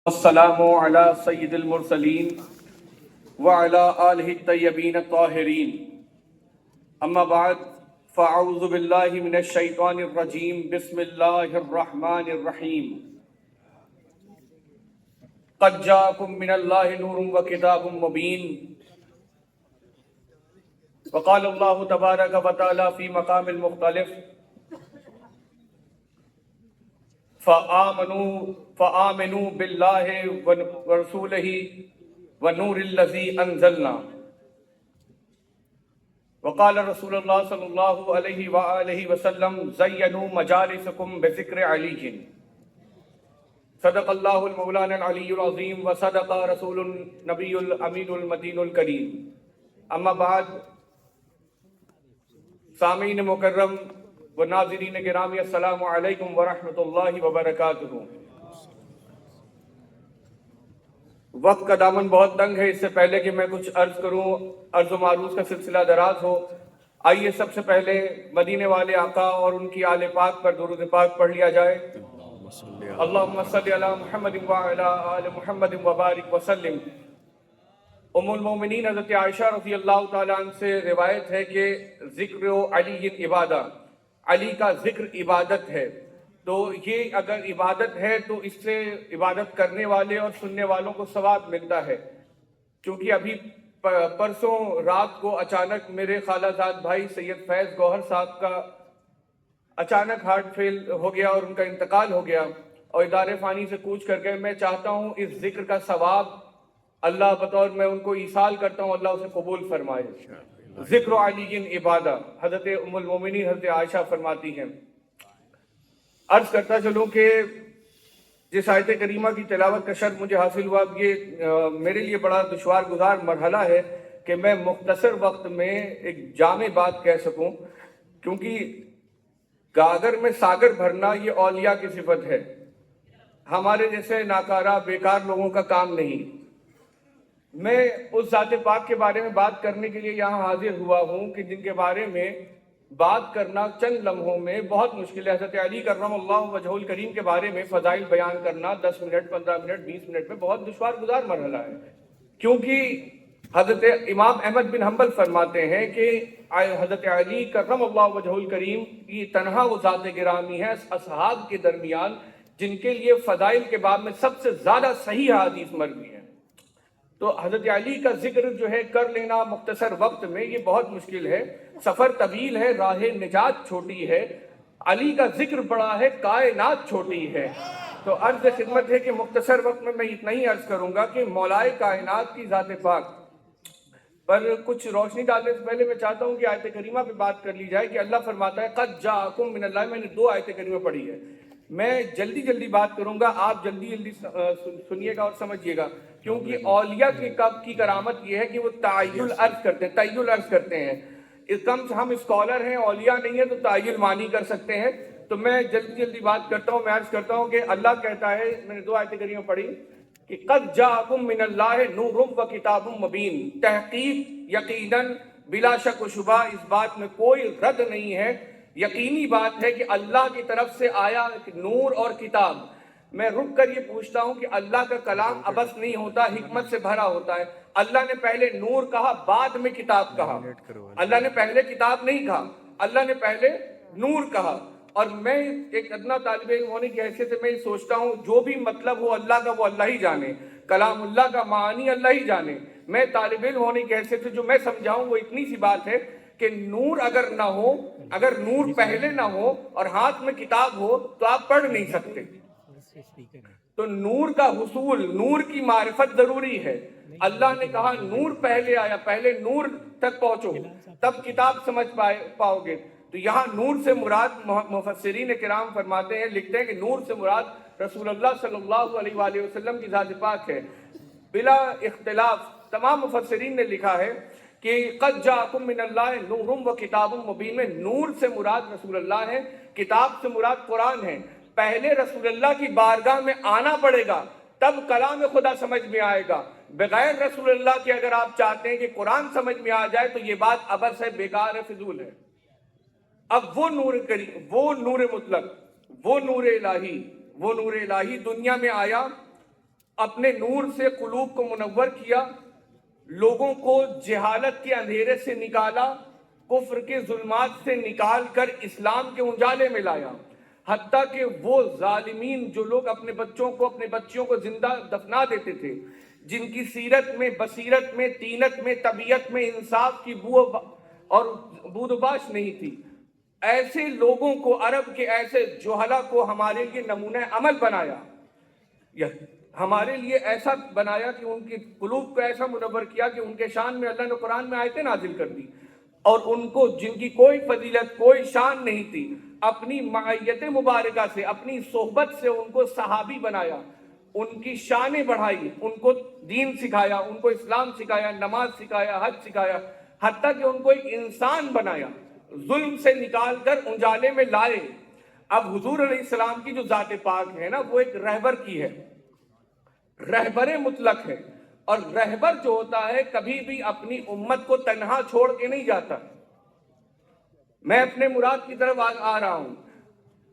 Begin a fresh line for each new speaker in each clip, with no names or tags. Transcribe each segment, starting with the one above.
السلام علی سید المرسلین وعلی آلہ الطیبین الطاہرین اما بعد فاعوذ باللہ من الشیطان الرجیم بسم اللہ الرحمن الرحیم قد جاءکم من اللہ نور وکتاب مبین وقال اللہ تبارک و تعالی فی مقام مختلف فآمنوا باللہ ورسولہ ونور الذی انزلنا وقال رسول اللہ صلی اللہ علیہ وآلہ وسلم زینوا مجالسکم بذکر علی صدق اللہ المولانا العلی العظیم وصدق رسول النبی الامین المتین الکریم اما بعد سامعین مکرم و ناظرین گرامی السلام علیکم ورحمۃ اللہ وبرکاتہ۔ وقت کا دامن بہت تنگ ہے، اس سے پہلے کہ میں کچھ عرض کروں، عرض و معروض کا سلسلہ دراز ہو، آئیے سب سے پہلے مدینے والے آقا اور ان کی آل پاک پر درود پاک پڑھ لیا جائے۔ اللہم صلی علی محمد وعلی آل محمد وبارک وسلم۔ ام المومنین حضرت عائشہ رضی اللہ تعالیٰ عنہ سے روایت ہے کہ ذکر علی عبادہ، علی کا ذکر عبادت ہے، تو یہ اگر عبادت ہے تو اس سے عبادت کرنے والے اور سننے والوں کو ثواب ملتا ہے۔ کیونکہ ابھی پرسوں رات کو اچانک میرے خالہ زاد بھائی سید فیض گوہر صاحب کا اچانک ہارٹ فیل ہو گیا اور ان کا انتقال ہو گیا اور ادارے فانی سے کوچ کر گئے۔ میں چاہتا ہوں اس ذکر کا ثواب اللہ بطور میں ان کو ایصال کرتا ہوں، اللہ اسے قبول فرمائے۔ ذکر علی عبادہ، حضرت ام المومنین حضرت عائشہ فرماتی ہیں۔ عرض کرتا چلوں کہ جس آیت کریمہ کی تلاوت کا شرف مجھے حاصل ہوا، یہ میرے لیے بڑا دشوار گزار مرحلہ ہے کہ میں مختصر وقت میں ایک جامع بات کہہ سکوں، کیونکہ گاگر میں ساگر بھرنا یہ اولیاء کی صفت ہے، ہمارے جیسے ناکارہ بیکار لوگوں کا کام نہیں۔ میں اس ذات پاک کے بارے میں بات کرنے کے لیے یہاں حاضر ہوا ہوں کہ جن کے بارے میں بات کرنا چند لمحوں میں بہت مشکل ہے۔ حضرت علی کرم اللہ وجہہ الکریم کے بارے میں فضائل بیان کرنا 10 منٹ 15 منٹ 20 منٹ میں بہت دشوار گزار مرحلہ ہے، کیونکہ حضرت امام احمد بن حنبل فرماتے ہیں کہ حضرت علی کرم اللہ وجہہ الکریم کی تنہا وہ ذات گرامی ہے اصحاب کے درمیان جن کے لیے فضائل کے باب میں سب سے زیادہ صحیح حدیث مروی ہیں۔ تو حضرت علی کا ذکر جو ہے کر لینا مختصر وقت میں یہ بہت مشکل ہے، سفر طویل ہے، راہ نجات چھوٹی ہے، علی کا ذکر بڑا ہے، کائنات چھوٹی ہے۔ تو عرض خدمت ہے کہ مختصر وقت میں اتنا ہی عرض کروں گا کہ مولائے کائنات کی ذات پاک پر کچھ روشنی ڈالنے سے پہلے میں چاہتا ہوں کہ آیت کریمہ پہ بات کر لی جائے کہ اللہ فرماتا ہے قد جاءکم من اللہ۔ میں نے 2 آیت کریمہ پڑھی ہے، میں جلدی بات کروں گا، آپ جلدی سنیے گا اور سمجھیے گا، کیونکہ اولیاء کی کرامت یہ ہے کہ وہ تعیل عرض کرتے ہیں۔ کم سے ہم اسکالر ہیں، اولیاء نہیں ہیں تو تعیل معنی کر سکتے ہیں۔ تو میں جلدی بات کرتا ہوں، میں عرض کرتا ہوں کہ اللہ کہتا ہے، میں نے 2 آیت کریمہ پڑھی کہ قد جاءکم من اللہ نور و کتاب مبین، تحقیق یقیناً بلا شک و شبہ اس بات میں کوئی رد نہیں ہے، یقینی بات ہے کہ اللہ کی طرف سے آیا نور اور کتاب۔ میں رک کر یہ پوچھتا ہوں کہ اللہ کا کلام عبث نہیں ہوتا، حکمت سے بھرا ہوتا ہے۔ اللہ نے پہلے نور کہا، بعد میں کتاب کہا۔ اللہ نے پہلے کتاب نہیں کہا، اللہ نے پہلے نور کہا۔ اور میں ایک ادنا طالب علم ہونے کی حیثیت سے میں یہ سوچتا ہوں جو بھی مطلب ہو اللہ کا وہ اللہ ہی جانے، کلام اللہ کا معنی اللہ ہی جانے۔ میں طالب علم ہونے کی حیثیت سے جو میں سمجھاؤں وہ اتنی سی بات ہے کہ نور اگر نہ ہو، اگر نور پہلے نہ ہو اور ہاتھ میں کتاب ہو تو آپ پڑھ نہیں سکتے۔ تو نور کا حصول، نور کی معرفت ضروری ہے۔ اللہ نے کہا نور پہلے آیا، پہلے نور تک پہنچو تب کتاب سمجھ پاؤ گے۔ تو یہاں نور سے مراد مفسرین کرام فرماتے ہیں، لکھتے ہیں کہ نور سے مراد رسول اللہ صلی اللہ علیہ وآلہ وسلم کی ذات پاک ہے۔ بلا اختلاف تمام مفسرین نے لکھا ہے کہ قد جاءکم من اللہ نور و کتاب مبین میں نور سے مراد رسول اللہ ہے، کتاب سے مراد قرآن ہے۔ پہلے رسول اللہ کی بارگاہ میں آنا پڑے گا تب کلام خدا سمجھ میں آئے گا۔ بغیر رسول اللہ کے اگر آپ چاہتے ہیں کہ قرآن سمجھ میں آ جائے تو یہ بات عبث ہے، بیکار ہے، فضول ہے۔ اب وہ نور کریم، وہ نور مطلق، وہ نور الہی دنیا میں آیا اپنے نور سے قلوب کو منور کیا، لوگوں کو جہالت کے اندھیرے سے نکالا، کفر کے ظلمات سے نکال کر اسلام کے اجالے میں لایا، حتیٰ کہ وہ ظالمین جو لوگ اپنے بچیوں کو زندہ دفنا دیتے تھے، جن کی سیرت میں، بصیرت میں، طینت میں، طبیعت میں انصاف کی بو اور بود و باش نہیں تھی، ایسے لوگوں کو، عرب کے ایسے جہلا کو ہمارے لیے نمونہ عمل بنایا، ہمارے لیے ایسا بنایا کہ ان کی قلوب کو ایسا منور کیا کہ ان کے شان میں اللہ نے قرآن میں آیتیں نازل کر دی، اور ان کو جن کی کوئی فضیلت، کوئی شان نہیں تھی، اپنی معیت مبارکہ سے، اپنی صحبت سے ان کو صحابی بنایا، ان کی شانیں بڑھائی، ان کو دین سکھایا، ان کو اسلام سکھایا، نماز سکھایا، حج سکھایا، حتیٰ کہ ان کو ایک انسان بنایا، ظلم سے نکال کر اجالے میں لائے۔ اب حضور علیہ السلام کی جو ذات پاک ہے نا، وہ ایک رہبر کی ہے، رہبر مطلق ہے، اور رہبر جو ہوتا ہے کبھی بھی اپنی امت کو تنہا چھوڑ کے نہیں جاتا۔ میں اپنے مراد کی طرف آ رہا ہوں،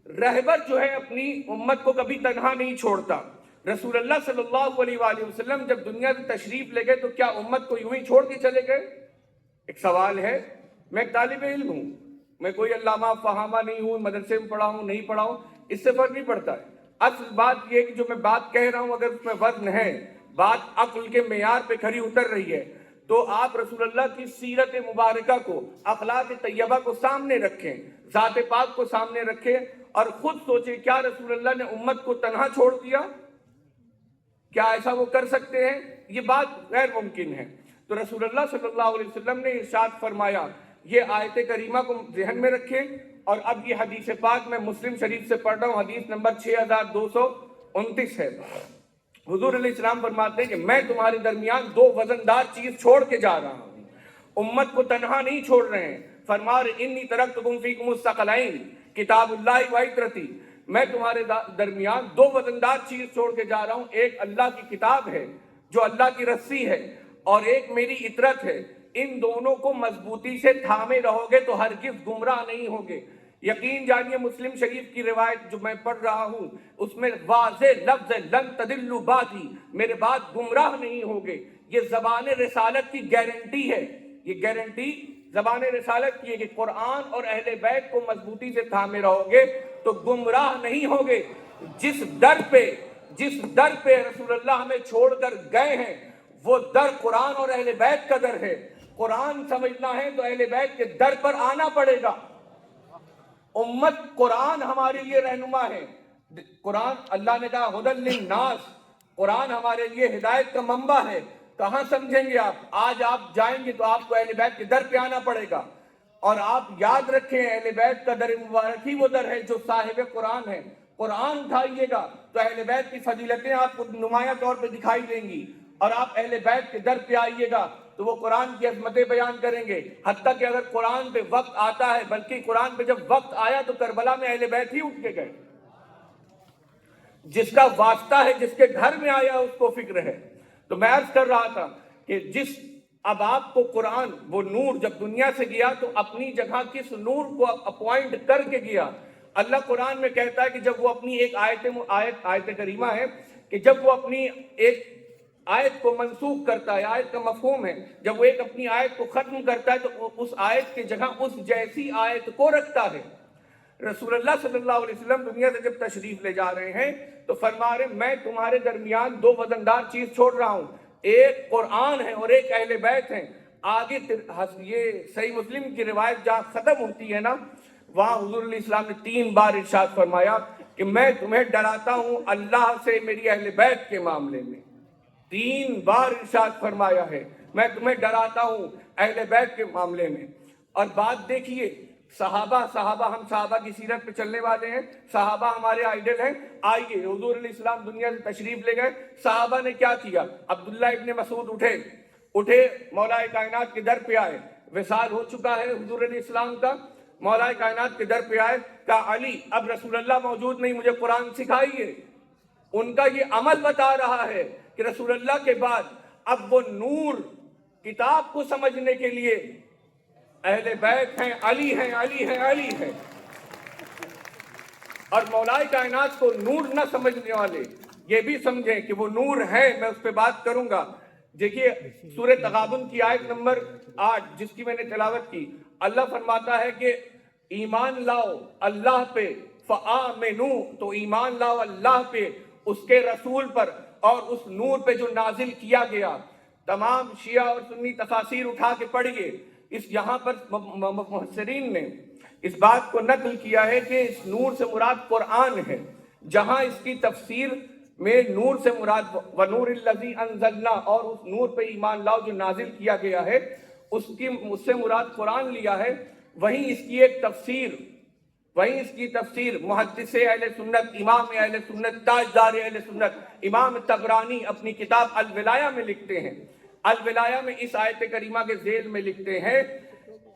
رہبر جو ہے اپنی امت کو کبھی تنہا نہیں چھوڑتا۔ رسول اللہ صلی اللہ علیہ وآلہ وسلم جب دنیا سے تشریف لے گئے تو کیا امت کو یوں ہی چھوڑ کے چلے گئے؟ ایک سوال ہے، میں ایک طالب علم ہوں، میں کوئی علامہ فہامہ نہیں ہوں، مدرسے میں پڑھا ہوں نہیں پڑھا ہوں، اس سے فرق نہیں پڑتا ہے۔ اصل بات یہ کہ جو میں بات کہہ رہا ہوں اگر اس میں وزن ہے، بات عقل کے معیار پہ کھری اتر رہی ہے، تو آپ رسول اللہ کی سیرت مبارکہ کو، اخلاق طیبہ کو سامنے رکھیں، ذات پاک کو سامنے رکھیں، اور خود سوچیں کیا رسول اللہ نے امت کو تنہا چھوڑ دیا؟ کیا ایسا وہ کر سکتے ہیں؟ یہ بات غیر ممکن ہے۔ تو رسول اللہ صلی اللہ علیہ وسلم نے ارشاد فرمایا، یہ آیت کریمہ کو ذہن میں رکھیں، اور اب یہ حدیث پاک میں مسلم شریف سے پڑھ رہا ہوں، حدیث نمبر 6229 ہے۔ حضور علیہ السلام فرماتے ہیں کہ میں تمہارے درمیان دو وزندار چیز چھوڑ کے جا رہا ہوں، امت کو تنہا نہیں چھوڑ رہے ہیں۔ فرما رہے انی ترکتکم فیکم الثقلین کتاب اللہ و عترتی، میں تمہارے درمیان دو وزندار چیز چھوڑ کے جا رہا ہوں، ایک اللہ کی کتاب ہے جو اللہ کی رسی ہے، اور ایک میری عطرت ہے، ان دونوں کو مضبوطی سے تھامے رہو گے تو ہرگز گمراہ نہیں ہوگے۔ یقین جانیے مسلم شریف کی روایت جو میں پڑھ رہا ہوں اس میں واضح لفظ ہے لن تدلوا بعدی، میرے بعد گمراہ نہیں ہوگے۔ یہ زبان رسالت کی گارنٹی ہے، یہ گارنٹی زبان رسالت کی ہے کہ قرآن اور اہل بیت کو مضبوطی سے تھامے رہو گے تو گمراہ نہیں ہوگے۔ جس در پہ رسول اللہ ہمیں چھوڑ کر گئے ہیں وہ در قرآن اور اہل بیت کا در ہے۔ قرآن سمجھنا ہے تو اہل بیت کے در پر آنا پڑے گا۔ امت قرآن ہمارے لیے رہنما ہے، قرآن اللہ نے کہا ھدی للناس، قرآن ہمارے لیے ہدایت کا منبع ہے۔ کہاں سمجھیں گے آپ؟ آج آپ جائیں گے تو آپ کو اہل بیت کے در پہ آنا پڑے گا، اور آپ یاد رکھیں اہل بیت کا در مبارک ہی وہ در ہے جو صاحب قرآن ہے۔ قرآن اٹھائیے گا تو اہل بیت کی فضیلتیں آپ کو نمایاں طور پہ دکھائی دیں گی، اور آپ اہل بیت کے در پہ آئیے گا تو وہ قرآن کی عظمتیں بیان کریں گے۔ حتیٰ کہ اگر قرآن پہ وقت آتا ہے، بلکہ قرآن پہ جب وقت آیا تو کربلا میں اہل بیت ہی اٹھ کے گئے۔ جس کا واسطہ ہے، جس کے گھر میں آیا اس کو فکر ہے۔ تو میں عرض کر رہا تھا کہ اب آپ کو قرآن، وہ نور جب دنیا سے گیا تو اپنی جگہ کس نور کو اپوائنٹ کر کے گیا؟ اللہ قرآن میں کہتا ہے کہ جب وہ اپنی ایک آیت کریمہ ہے کہ جب وہ اپنی ایک آیت کو منسوخ کرتا ہے، آیت کا مفہوم ہے، جب وہ ایک اپنی آیت کو ختم کرتا ہے تو اس آیت کی جگہ اس جیسی آیت کو رکھتا ہے۔ رسول اللہ صلی اللہ علیہ وسلم دنیا سے جب تشریف لے جا رہے ہیں تو فرما رہے میں تمہارے درمیان دو وزندار چیز چھوڑ رہا ہوں، ایک قرآن ہے اور ایک اہل بیت ہیں۔ آگے یہ صحیح مسلم کی روایت جہاں ختم ہوتی ہے نا، وہاں حضور علیہ السلام نے 3 بار ارشاد فرمایا کہ میں تمہیں ڈراتا ہوں اللہ سے میری اہل بیت کے معاملے میں۔ 3 بار ارشاد فرمایا ہے میں تمہیں ڈراتا ہوں اہل بیت کے معاملے میں۔ اور بات دیکھیے، صحابہ ہم صحابہ کی سیرت پہ چلنے والے ہیں، صحابہ ہمارے آئیڈل ہیں۔ آئیے حضور علیہ السلام دنیا سے تشریف لے گئے، صحابہ نے کیا کیا؟ عبداللہ ابن مسعود اٹھے مولا کائنات کے در پہ آئے، وصال ہو چکا ہے حضور علیہ السلام کا، مولا کائنات کے در پہ آئے، کہا علی اب رسول اللہ موجود نہیں، مجھے قرآن سکھائیے۔ ان کا یہ عمل بتا رہا ہے کہ رسول اللہ کے بعد اب وہ نور کتاب کو سمجھنے کے لیے اہل بیت ہیں، علی ہیں، علی ہیں، علی ہیں، اور مولا کائنات کو نور نہ سمجھنے والے یہ بھی سمجھیں کہ وہ نور ہے، میں اس پہ بات کروں گا۔ دیکھیے سورہ تغابن کی آیت نمبر 8 جس کی میں نے تلاوت کی، اللہ فرماتا ہے کہ ایمان لاؤ اللہ پہ، فآمنو، تو ایمان لاؤ اللہ پہ، اس کے رسول پر اور اس نور پہ جو نازل کیا گیا۔ تمام شیعہ اور سنی تفاسیر اٹھا کے پڑھیے، اس یہاں پر مفسرین نے اس بات کو نقل کیا ہے کہ اس نور سے مراد قرآن ہے، جہاں اس کی تفسیر میں نور سے مراد وَنُورِ الَّذِي أَنزَلْنَا، اور اس نور پہ ایمان لاؤ جو نازل کیا گیا ہے، اس سے مراد قرآن لیا ہے۔ وہیں اس کی تفسیر محدث اہل سنت، امام اہل سنت، تاجدار اہل سنت امام طبرانی اپنی کتاب الولایہ میں لکھتے ہیں۔ الولایہ میں اس آیت کریمہ کے ذیل میں لکھتے ہیں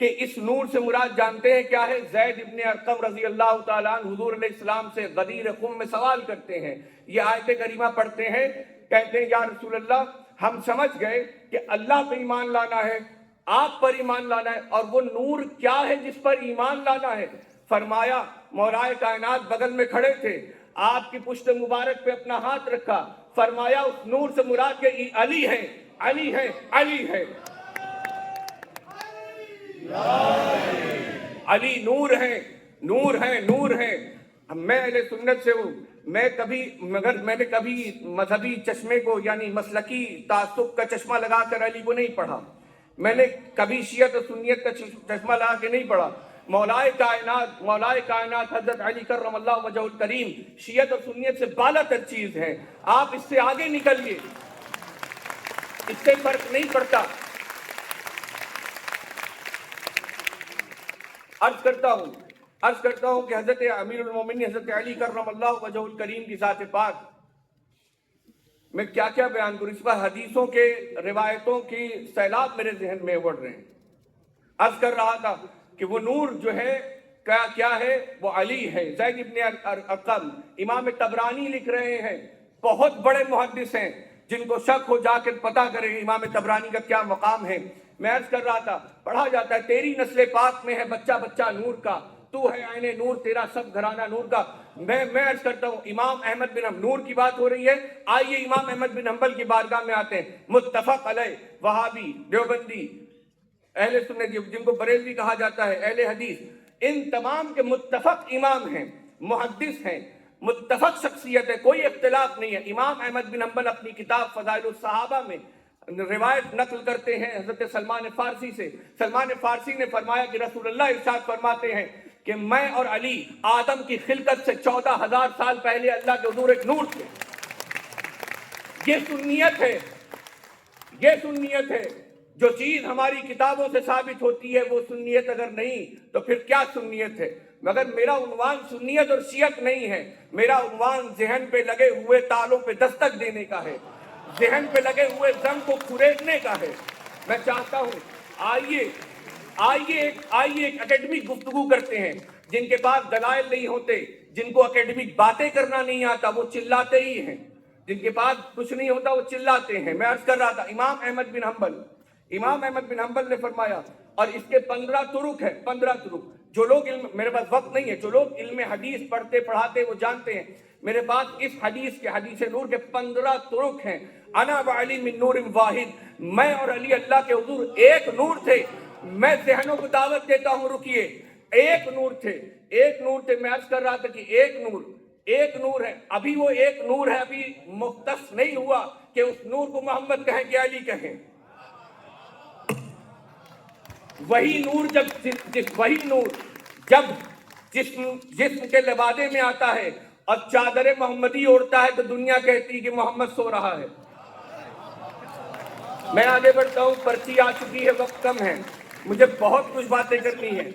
کہ اس نور سے مراد جانتے ہیں کیا ہے؟ زید ابن ارقم رضی اللہ تعالیٰ عنہ حضور علیہ السلام سے غدیر خم میں سوال کرتے ہیں، یہ آیت کریمہ پڑھتے ہیں، کہتے ہیں یا رسول اللہ ہم سمجھ گئے کہ اللہ پہ ایمان لانا ہے، آپ پر ایمان لانا ہے، اور وہ نور کیا ہے جس پر ایمان لانا ہے؟ فرمایا مولائے کائنات بغل میں کھڑے تھے، آپ کی پشت مبارک پہ اپنا ہاتھ رکھا، فرمایا اس نور سے مراد کہ علی ہے، علی ہے، علی ہے، علی نور ہے، نور ہے، نور ہے۔ میں اہل سنت سے ہوں، میں نے کبھی مذہبی چشمے کو یعنی مسلکی تعصب کا چشمہ لگا کر علی کو نہیں پڑھا، میں نے کبھی شیعت و سنیت کا چشمہ لگا کے نہیں پڑھا۔ مولائے کائنات حضرت علی کرم اللہ وجہہ الکریم شیعت و سنیت سے بالا تر چیز ہے، آپ اس سے آگے نکلیے، اس سے فرق نہیں پڑتا۔ عرض کرتا ہوں کہ حضرت امیر المومنین حضرت علی کرم اللہ وجہہ الکریم کی ذات پاک میں کیا کیا بیان کروں، اس پر حدیثوں کے روایتوں کی سیلاب میرے ذہن میں اڑ رہے ہیں۔ عرض کر رہا تھا کہ وہ نور جو ہے کیا ہے؟ وہ علی ہے۔ زید ابن ارقم امام طبرانی لکھ رہے ہیں، بہت بڑے محدث ہیں، جن کو شک ہو جا کر پتہ کریں امام طبرانی کا کیا مقام ہے۔ میں عرض کر رہا تھا، پڑھا جاتا ہے تیری نسل پاک میں ہے بچہ بچہ نور کا، تو ہے عین نور، تیرا سب گھرانہ نور کا۔ میں عرض کرتا ہوں امام احمد بن حنبل، نور کی بات ہو رہی ہے، آئیے امام احمد بن حنبل کی بارگاہ میں آتے ہیں، متفق علیہ، وہابی، دیوبندی، اہل سنت جن کو بریلوی کہا جاتا ہے، اہل حدیث، ان تمام کے متفق امام ہیں، محدث ہیں، متفق شخصیت ہے، کوئی اختلاف نہیں ہے۔ امام احمد بن حنبل اپنی کتاب فضائل الصحابہ میں روایت نقل کرتے ہیں حضرت سلمان فارسی سے۔ سلمان فارسی نے فرمایا کہ رسول اللہ ارشاد فرماتے ہیں کہ میں اور علی آدم کی خلقت سے 14,000 سال پہلے اللہ کے حضور ایک نور تھے۔ یہ سنیت ہے، یہ سنیت ہے۔ جو چیز ہماری کتابوں سے ثابت ہوتی ہے وہ سنیت اگر نہیں تو پھر کیا سنیت ہے؟ مگر میرا عنوان سنیت اور شیعت نہیں ہے، میرا عنوان ذہن پہ لگے ہوئے تالوں پہ دستک دینے کا ہے، ذہن پہ لگے ہوئے زنگ کو کھریدنے کا ہے۔ میں چاہتا ہوں آئیے ایک اکیڈمک گفتگو کرتے ہیں۔ جن کے پاس دلائل نہیں ہوتے، جن کو اکیڈمک باتیں کرنا نہیں آتا، وہ چلاتے ہی ہیں، جن کے پاس کچھ نہیں ہوتا وہ چلاتے ہیں۔ میں عرض کر رہا تھا امام احمد بن حنبل نے فرمایا، اور اس کے 15 طرق ہیں، 15 طرق۔ جو لوگ میرے پاس وقت نہیں ہے، جو لوگ علم حدیث پڑھتے پڑھاتے وہ جانتے ہیں، میرے پاس اس حدیث نور کے 15 طرق ہیں۔ انا وعلی من نور واحد، میں اور علی اللہ کے حضور ایک نور تھے۔ میں ذہنوں کو دعوت دیتا ہوں، رکیے، ایک نور تھے۔ میں عرض کر رہا تھا کہ ایک نور ہے، ابھی وہ ایک نور ہے، ابھی مختص نہیں ہوا کہ اس نور کو محمد کہیں کہ علی کہیں۔ وہی نور جب جسم کے لبادے میں آتا ہے اور چادر محمدی اوڑھتا ہے تو دنیا کہتی ہے کہ محمد سو رہا ہے۔ میں آگے بڑھتا ہوں، پرچی آ چکی ہے، وقت کم ہے، مجھے بہت کچھ باتیں کرنی ہیں۔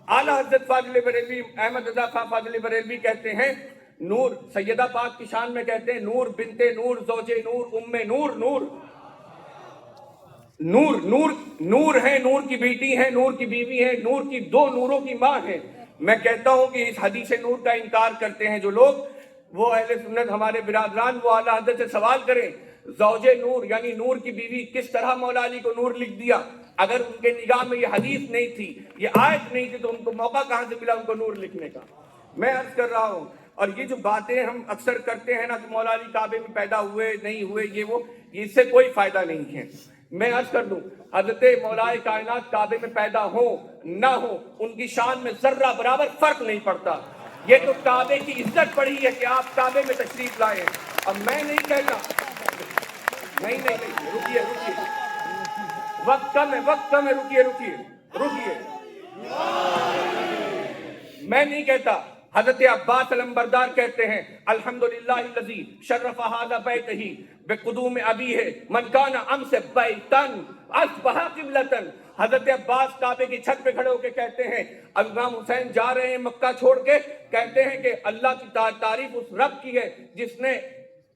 اعلیٰ حضرت فاضل بریلوی احمد رضا خان فاضل بریلوی کہتے ہیں، نور سیدہ پاک کی شان میں کہتے ہیں، نور بنت نور، زوج نور، ام نور، نور ہے، نور کی بیٹی ہے، نور کی بیوی ہے، نور کی 2 نوروں کی ماں ہے۔ میں کہتا ہوں کہ اس حدیث نور کا انکار کرتے ہیں جو لوگ، وہ اہل سنت ہمارے برادران، وہ اعلیٰ حضرت سے سوال کریں، زوج نور یعنی نور کی بیوی کس طرح مولا علی کو نور لکھ دیا؟ اگر ان کے نگاہ میں یہ حدیث نہیں تھی، یہ آیت نہیں تھی، تو ان کو موقع کہاں سے ملا ان کو نور لکھنے کا؟ میں عرض کر رہا ہوں اور یہ جو باتیں ہم اکثر کرتے ہیں نا کہ مولا علی کعبے میں پیدا ہوئے نہیں ہوئے، یہ وہ، اس سے کوئی فائدہ نہیں ہے۔ میں عرض کر دوں، حضرت مولا کائنات کعبے میں پیدا ہو نہ ہو، ان کی شان میں ذرہ برابر فرق نہیں پڑتا۔ یہ تو کعبے کی عزت پڑی ہے کہ آپ کعبے میں تشریف لائے ہیں۔ اب میں نہیں کہتا، نہیں رکیے، وقت کم ہے، رکیے۔ میں نہیں کہتا، حضرت عباس علمبردار کہتے ہیں الحمدللہ الذی شرف ھذا بیتہ بقدوم ابیہ من کان امس بیتا اصبح قبلۃ۔ حضرت عباس کعبے کی چھت پہ کھڑے ہو کے کہتے ہیں، امام حسین جا رہے ہیں مکہ چھوڑ کے، کہتے ہیں کہ اللہ کی تعریف اس رب کی ہے جس نے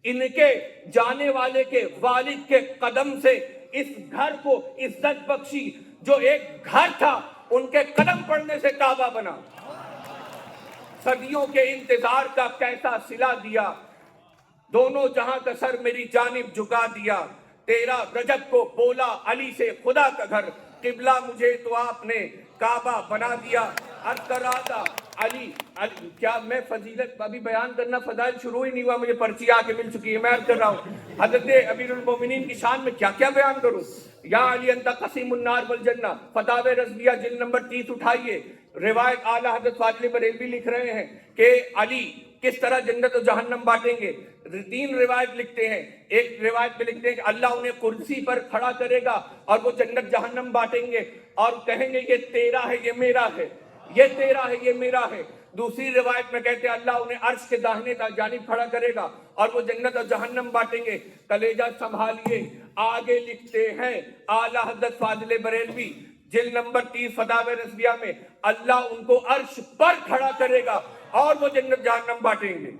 ان کے جانے والے کے والد کے قدم سے اس گھر کو عزت بخشی، جو ایک گھر تھا ان کے قدم پڑنے سے کعبہ بنا۔ صدیوں کے انتظار کا کیسا صلہ دیا، دونوں جہاں کا سر میری جانب جھکا دیا، تیرا رجب کو بولا علی سے خدا کا گھر، قبلہ مجھے تو آپ نے کعبہ بنا دیا۔ عرض کر رہا تھا علی کیا میں فضیلت ابھی بیان کرنا، فضائل شروع ہی نہیں ہوا، مجھے پرچی آ کے مل چکی ہے، میں عرض کر رہا ہوں حضرت امیر المومنین کی شان میں کیا کیا بیان کروں۔ یا علی انت قسیم النار والجنہ، فتاوی رضویہ جلد نمبر 30 اٹھائیے، روایت اعلیٰ حضرت فاضل بریلوی لکھ رہے ہیں کہ علی کس طرح جنت و جہنم بانٹیں گے۔ 3 روایت لکھتے ہیں، ایک روایت میں لکھتے ہیں کہ اللہ انہیں کرسی پر کھڑا کرے گا اور وہ جنت جہنم بانٹیں گے اور کہیں گے یہ تیرا ہے، یہ میرا ہے، یہ تیرا ہے، یہ میرا ہے۔ دوسری روایت میں کہتے ہیں اللہ انہیں عرش کے داہنے جانب کھڑا کرے گا اور وہ جنت اور جہنم بانٹیں گے۔ کلیجہ سنبھالیے، آگے لکھتے ہیں اعلیٰ حضرت فاضل بریلوی جلد نمبر 30 فتاوی رضویہ میں، اللہ ان کو عرش پر کھڑا کرے گا اور وہ جنت جہنم بانٹیں گے۔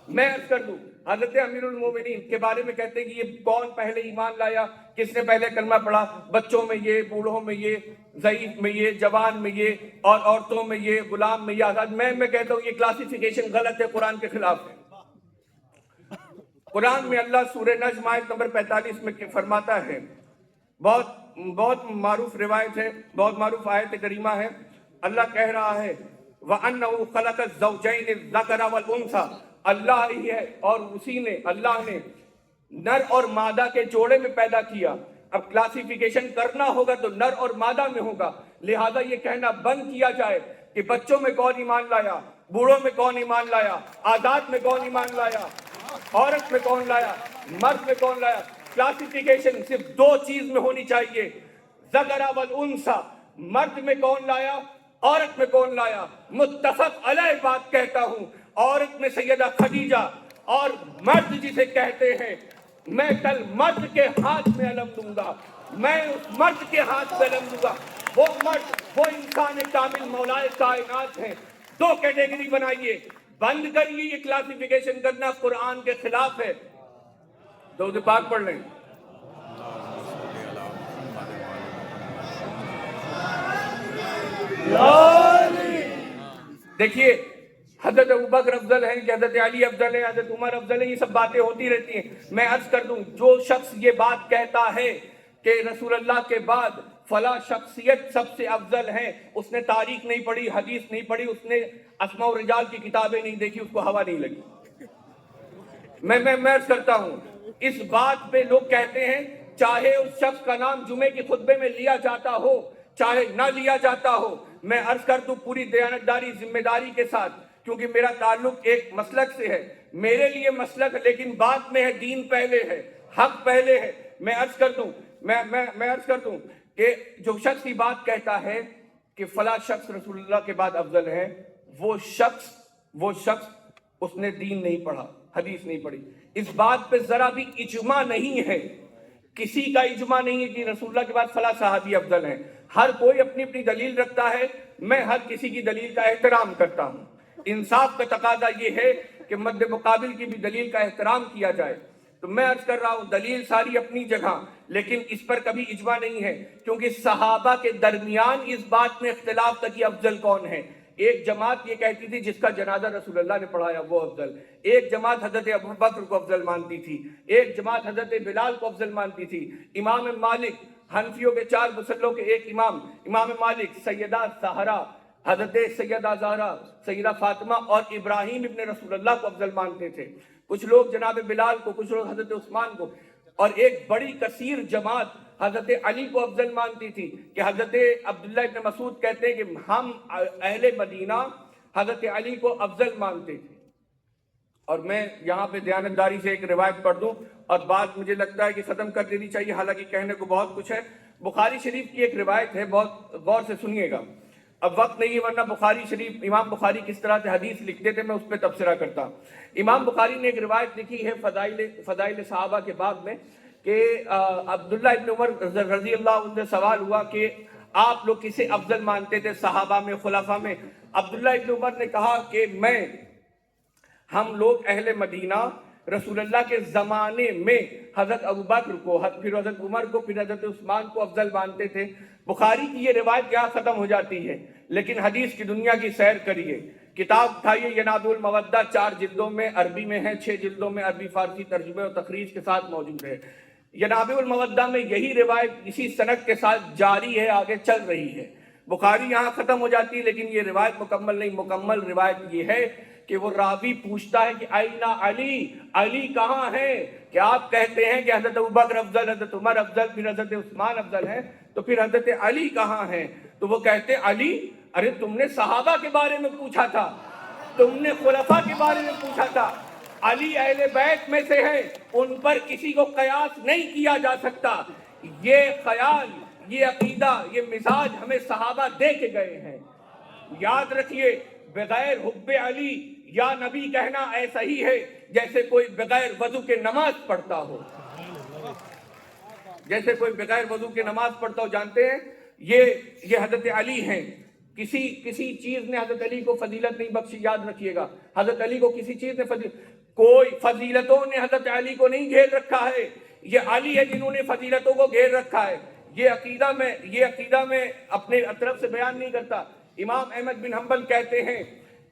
میں عرض کر دوں، حضرت امیر المومنین کے بارے میں کہتے ہیں کہ یہ کون پہلے ایمان لایا، کس نے پہلے کلمہ پڑھا، بچوں میں یہ، بوڑھوں میں یہ، ضعیف میں یہ، جوان میں یہ، اور عورتوں میں یہ، غلام میں یہ، آزاد۔ میں کہتا ہوں یہ کلاسیفیکیشن غلط ہے، قرآن کے خلاف ہے۔ قرآن میں اللہ سورہ نجم آیت نمبر 45 میں فرماتا ہے، بہت معروف روایت ہے، بہت معروف آیت کریمہ ہے، اللہ کہہ رہا ہے وَأَنَّهُ خَلَقَ الزَّوْجَيْنِ الذَّكَرَ وَالْأُنثَى، اللہ ہی ہے اور اسی نے، اللہ نے نر اور مادہ کے جوڑے میں پیدا کیا۔ اب کلاسیفیکیشن کرنا ہوگا تو نر اور مادہ میں ہوگا، لہذا یہ کہنا بند کیا جائے کہ بچوں میں کون ایمان لایا، بوڑھوں میں کون ایمان لایا، آزاد میں کون ایمان لایا، عورت میں کون لایا، مرد میں کون لایا۔ کلاسیفیکیشن صرف 2 چیز میں ہونی چاہیے، ذکر والانثى، مرد میں کون لایا، عورت میں کون لایا۔ متفق علیہ بات کہتا ہوں، عورت میں سیدہ خدیجہ اور مرد جسے کہتے ہیں، میں کل مرد کے ہاتھ میں علم دوں گا، میں اس مرد کے ہاتھ میں علم دوں گا۔ وہ مرد، وہ انسان کامل مولا کائنات ہیں۔ 2 کیٹیگری بنائیے، بند کریے یہ کلاسیفیکیشن کرنا، قرآن کے خلاف ہے۔ درود پاک پڑھ لیں۔ دیکھیے حضرت ابوبکر افضل ہیں کہ حضرت علی افضل ہیں، حضرت عمر افضل ہیں، یہ سب باتیں ہوتی رہتی ہیں۔ میں عرض کر دوں، جو شخص یہ بات کہتا ہے کہ رسول اللہ کے بعد فلاں شخصیت سب سے افضل ہیں، اس نے تاریخ نہیں پڑھی، حدیث نہیں پڑھی، اس نے اسماء و رجال کی کتابیں نہیں دیکھی، اس کو ہوا نہیں لگی۔ میں عرض کرتا ہوں، اس بات پہ لوگ کہتے ہیں چاہے اس شخص کا نام جمعے کے خطبے میں لیا جاتا ہو چاہے نہ لیا جاتا ہو، میں عرض کر دوں پوری دیانتداری ذمہ داری کے ساتھ، کیونکہ میرا تعلق ایک مسلک سے ہے، میرے لیے مسلک لیکن بات میں ہے، دین پہلے ہے، حق پہلے ہے۔ میں عرض کر دوں کہ جو شخص کی بات کہتا ہے کہ فلاں شخص رسول اللہ کے بعد افضل ہے، وہ شخص اس نے دین نہیں پڑھا، حدیث نہیں پڑھی۔ اس بات پہ ذرا بھی اجماع نہیں ہے، کسی کا اجماع نہیں ہے کہ رسول اللہ کے بعد فلاں صحابی افضل ہیں۔ ہر کوئی اپنی اپنی دلیل رکھتا ہے، میں ہر کسی کی دلیل کا احترام کرتا ہوں۔ انصاف کا تقاضا یہ ہے کہ مد مقابل کی بھی دلیل کا احترام کیا جائے۔ تو میں عرض کر رہا ہوں دلیل ساری اپنی جگہ، لیکن اس پر کبھی اجماع نہیں ہے، کیونکہ صحابہ کے درمیان اس بات میں اختلاف تھا کہ افضل کون ہے۔ ایک جماعت یہ کہتی تھی جس کا جنازہ رسول اللہ نے پڑھایا وہ افضل، ایک جماعت حضرت ابوبکر کو افضل مانتی تھی، ایک جماعت حضرت بلال کو افضل مانتی تھی۔ امام مالک، حنفیوں کے 4 مسلوں کے ایک امام مالک، سیدہ سہرا حضرت سیدہ زہرا، سیدہ فاطمہ اور ابراہیم ابن رسول اللہ کو افضل مانتے تھے، کچھ لوگ جناب بلال کو، کچھ لوگ حضرت عثمان کو، اور ایک بڑی کثیر جماعت حضرت علی کو افضل مانتی تھی کہ حضرت عبداللہ ابن مسعود کہتے ہیں کہ ہم اہل مدینہ حضرت علی کو افضل مانتے تھے۔ اور میں یہاں پہ دیانتداری سے ایک روایت پڑھ دوں اور بات مجھے لگتا ہے کہ ختم کر دینی چاہیے، حالانکہ کہنے کو بہت کچھ ہے۔ بخاری شریف کی ایک روایت ہے، بہت غور سے سنیے گا، اب وقت نہیں ہے ورنہ بخاری شریف، امام بخاری کس طرح سے حدیث لکھتے تھے میں اس پہ تبصرہ کرتا۔ امام بخاری نے ایک روایت لکھی ہے فضائل صحابہ کے باب میں کہ عبداللہ ابن عمر رضی اللہ عنہ سے سوال ہوا کہ آپ لوگ کسے افضل مانتے تھے صحابہ میں، خلفاء میں؟ عبداللہ ابن عمر نے کہا کہ ہم لوگ اہل مدینہ رسول اللہ کے زمانے میں حضرت ابوبکر کو، پھر حضرت عمر کو، پھر حضرت عثمان کو افضل مانتے تھے۔ بخاری کی یہ روایت یہاں ختم ہو جاتی ہے، لیکن حدیث کی دنیا کی سیر کریے، کتاب اٹھائیے یناب المودہ، 4 جلدوں میں عربی میں ہے، 6 جلدوں میں عربی فارسی ترجمے اور تخریج کے ساتھ موجود ہے۔ یناب المودہ میں یہی روایت اسی سند کے ساتھ جاری ہے، آگے چل رہی ہے۔ بخاری یہاں ختم ہو جاتی ہے، لیکن یہ روایت مکمل نہیں، مکمل روایت یہ ہے کہ وہ راوی پوچھتا ہے کہ اینا علی، علی کہاں ہے؟ کہ آپ کہتے ہیں کہ حضرت ابوبکر افضل، حضرت عمر افضل، پھر حضرت عثمان افضل ہے، تو پھر حضرت علی کہاں ہیں؟ تو وہ کہتے علی، ارے تم نے صحابہ کے بارے میں پوچھا تھا، تم نے خلفاء کے بارے میں پوچھا تھا، علی اہل بیت میں سے ہیں، ان پر کسی کو قیاس نہیں کیا جا سکتا۔ یہ خیال، یہ عقیدہ، یہ مزاج ہمیں صحابہ دے کے گئے ہیں۔ یاد رکھیے، بغیر حب علی یا نبی کہنا ایسا ہی ہے جیسے کوئی بغیر وضو کے نماز پڑھتا ہو، جیسے کوئی بغیر وضو کے نماز پڑھتا ہو۔ جانتے ہیں یہ حضرت علی ہیں، کسی چیز نے حضرت علی کو فضیلت نہیں بخشی، یاد رکھیے گا، حضرت علی کو کسی چیز نے کوئی فضیلتوں نے حضرت علی کو نہیں گھیر رکھا ہے، یہ علی ہے جنہوں نے فضیلتوں کو گھیر رکھا ہے۔ یہ عقیدہ میں اپنے طرف سے بیان نہیں کرتا۔ امام احمد بن حنبل کہتے ہیں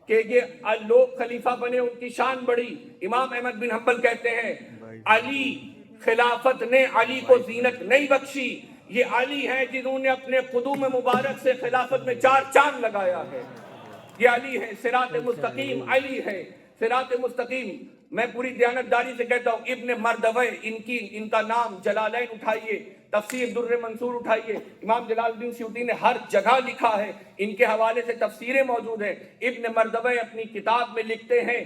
کہ یہ لوگ خلیفہ بنے، ان کی شان بڑھی۔ امام احمد بن حنبل کہتے ہیں علی، خلافت نے علی کو زینت نہیں بخشی، یہ علی ہیں جنہوں نے اپنے قدوم مبارک سے خلافت میں 4 چاند لگایا ہے۔ یہ علی ہے، صراط مستقیم علی ہے، صراط مستقیم۔ میں پوری دیانتداری سے کہتا ہوں، ابن مردوے ان کا نام، جلالین اٹھائیے، تفسیر در منصور اٹھائیے، امام جلال الدین سیوطی نے ہر جگہ لکھا ہے، ان کے حوالے سے تفسیریں موجود ہیں۔ ابن مردوے اپنی کتاب میں لکھتے ہیں،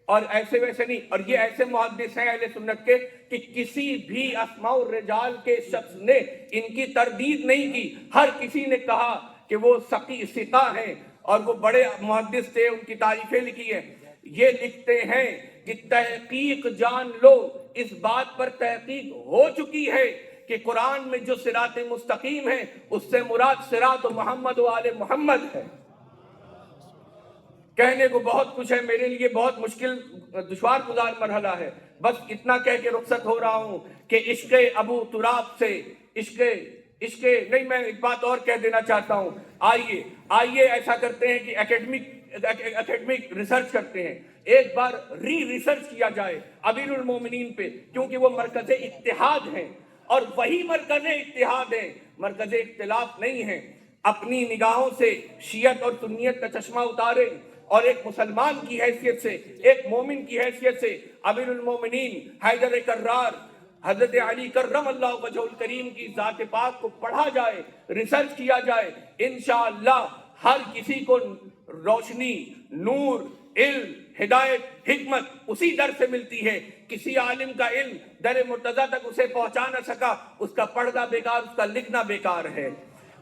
اور ایسے ویسے نہیں، اور یہ ایسے محدث ہیں اہل سنت کے کہ کسی بھی اسماء الرجال کے شخص نے ان کی تردید نہیں کی، ہر کسی نے کہا کہ وہ ثقہ ہیں اور وہ بڑے محدث تھے، ان کی تعریفیں لکھی ہیں۔ یہ لکھتے ہیں کہ تحقیق جان لو، اس بات پر تحقیق ہو چکی ہے کہ قرآن میں جو صراط مستقیم ہے اس سے مراد صراط محمد و آل محمد ہے۔ کہنے کو بہت کچھ ہے، میرے لیے بہت مشکل دشوار گزار مرحلہ ہے، بس اتنا کہہ کے رخصت ہو رہا ہوں کہ عشق ابو تراب سے، عشق نہیں، میں ایک بات اور کہہ دینا چاہتا ہوں۔ آئیے ایسا کرتے ہیں کہ ایکیڈمک ریسرچ کرتے ہیں، ایک بار ریسرچ کیا جائے امیر المومنین پہ، کیونکہ وہ مرکز اتحاد ہیں اور وہی مرکز اتحاد ہیں، مرکز اختلاف نہیں ہیں۔ اپنی نگاہوں سے شیعت اور سنیت کا چشمہ اتارے اور ایک مسلمان کی حیثیت سے، ایک مومن کی حیثیت سے امیر المومنین حیدر کرار حضرت علی کرم اللہ وجہ الکریم کی ذات پاک کو پڑھا جائے، ریسرچ کیا جائے، انشاءاللہ ہر کسی کو روشنی، نور، علم، ہدایت، حکمت اسی در سے ملتی ہے۔ کسی عالم کا علم در مرتضیٰ تک اسے پہنچا نہ سکا، اس کا پڑھنا بیکار، اس کا لکھنا بیکار ہے۔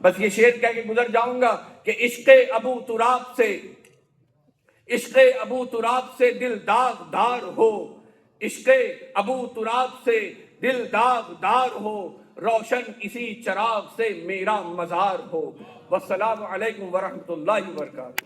بس یہ شعر کہہ کے گزر جاؤں گا کہ عشق ابو تراب سے دل داغدار ہو، عشق ابو تراب سے دل داغدار ہو، روشن اسی چراغ سے میرا مزار ہو۔ والسلام علیکم ورحمۃ اللہ وبرکاتہ۔